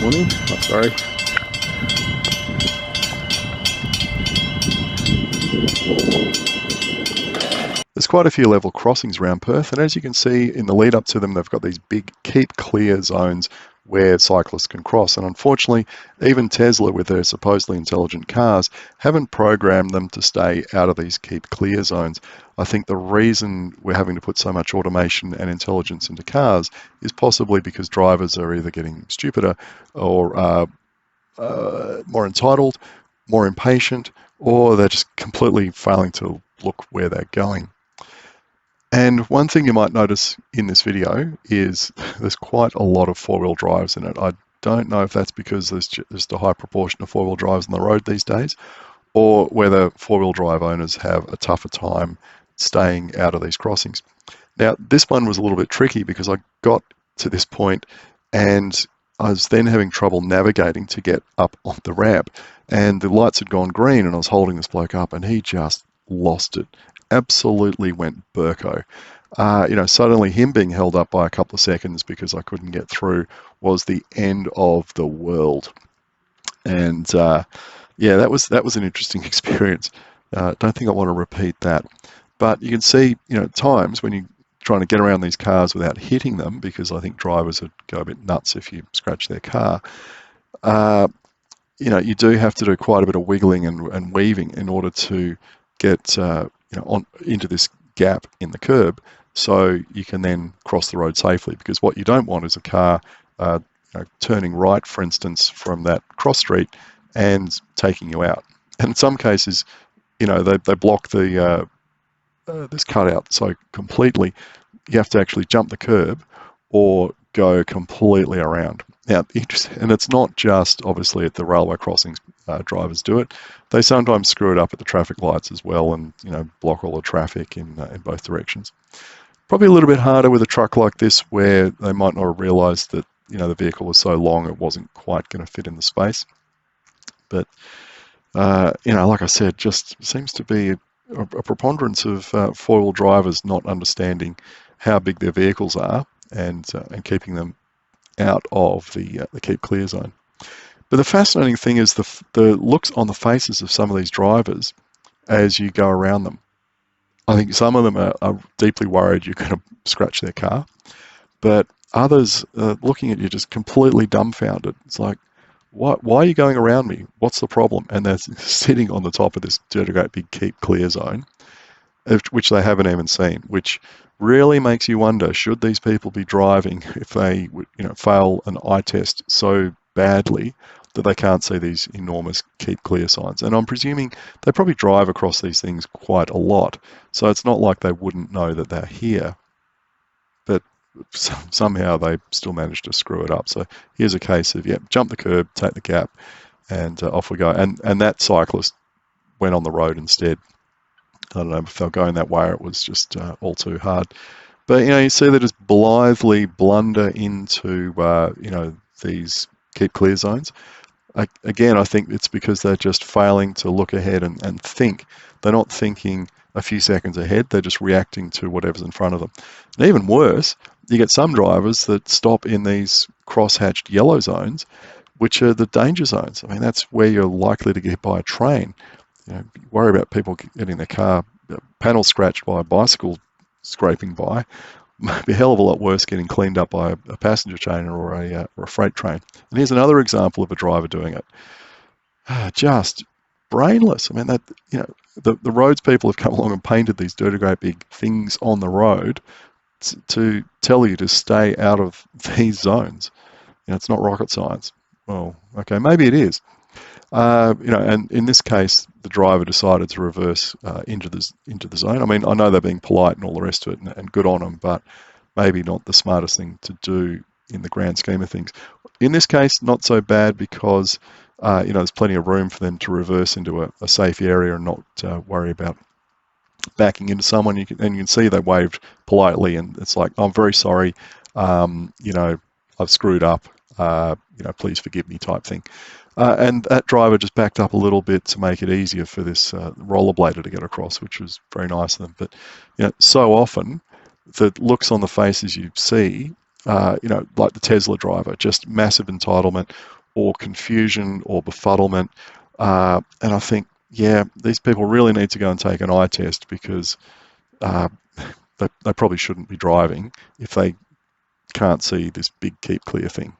Morning. Oh, sorry. There's quite a few level crossings around Perth, and as you can see in the lead up to them, they've got these big keep clear zones where cyclists can cross. And unfortunately, even Tesla, with their supposedly intelligent cars, haven't programmed them to stay out of these keep clear zones. I think the reason we're having to put so much automation and intelligence into cars is possibly because drivers are either getting stupider or more entitled, more impatient, or they're just completely failing to look where they're going. And one thing you might notice in this video is there's quite a lot of four-wheel drives in it. I don't know if that's because there's just a high proportion of four-wheel drives on the road these days, or whether four-wheel drive owners have a tougher time staying out of these crossings. Now, this one was a little bit tricky because I got to this point and I was then having trouble navigating to get up on the ramp, and the lights had gone green and I was holding this bloke up and he just lost it. Absolutely went burko. Suddenly him being held up by a couple of seconds because I couldn't get through was the end of the world. And yeah, that was an interesting experience. Don't think I want to repeat that. But you can see, at times when you're trying to get around these cars without hitting them, because I think drivers would go a bit nuts if you scratch their car, you do have to do quite a bit of wiggling and weaving in order to get into this gap in the curb, so you can then cross the road safely. Because what you don't want is a car turning right, for instance, from that cross street and taking you out. And in some cases, they block the this cutout so completely you have to actually jump the curb or go completely around. Now, and it's not just obviously at the railway crossings drivers do it. They sometimes screw it up at the traffic lights as well, and block all the traffic in both directions. Probably a little bit harder with a truck like this, where they might not have realised that the vehicle was so long it wasn't quite going to fit in the space. But like I said, just seems to be a preponderance of four-wheel drivers not understanding how big their vehicles are and keeping them out of the keep clear zone. But the fascinating thing is the looks on the faces of some of these drivers as you go around them. I think some of them are deeply worried you're going to scratch their car, but others are looking at you just completely dumbfounded. It's like, why are you going around me? What's the problem? And they're sitting on the top of this dirty great big keep clear zone, which they haven't even seen, which really makes you wonder, should these people be driving if they fail an eye test so badly that they can't see these enormous keep clear signs? And I'm presuming they probably drive across these things quite a lot, so it's not like they wouldn't know that they're here, but somehow they still manage to screw it up. So here's a case of, jump the curb, take the gap, and off we go. And that cyclist went on the road instead. I don't know if they're going that way or it was just all too hard. But, you see they just blithely blunder into, these keep clear zones. Again, I think it's because they're just failing to look ahead and think. They're not thinking a few seconds ahead. They're just reacting to whatever's in front of them. And even worse, you get some drivers that stop in these cross-hatched yellow zones, which are the danger zones. I mean, that's where you're likely to get hit by a train. You worry about people getting their car panel scratched by a bicycle scraping by. Might be a hell of a lot worse getting cleaned up by a passenger train or a freight train. And here's another example of a driver doing it. Just brainless. I mean, the roads people have come along and painted these dirty great big things on the road to tell you to stay out of these zones. It's not rocket science. Well, okay, maybe it is. And in this case, the driver decided to reverse into the zone. I mean, I know they're being polite and all the rest of it, and good on them, but maybe not the smartest thing to do in the grand scheme of things. In this case, not so bad because there's plenty of room for them to reverse into a safe area and not worry about backing into someone. You can see they waved politely, and it's like, I'm very sorry, I've screwed up, please forgive me type thing. And that driver just backed up a little bit to make it easier for this rollerblader to get across, which was very nice of them. But so often the looks on the faces you see, like the Tesla driver, just massive entitlement, or confusion or befuddlement. And I think, yeah, these people really need to go and take an eye test, because uh, they probably shouldn't be driving if they can't see this big keep clear thing.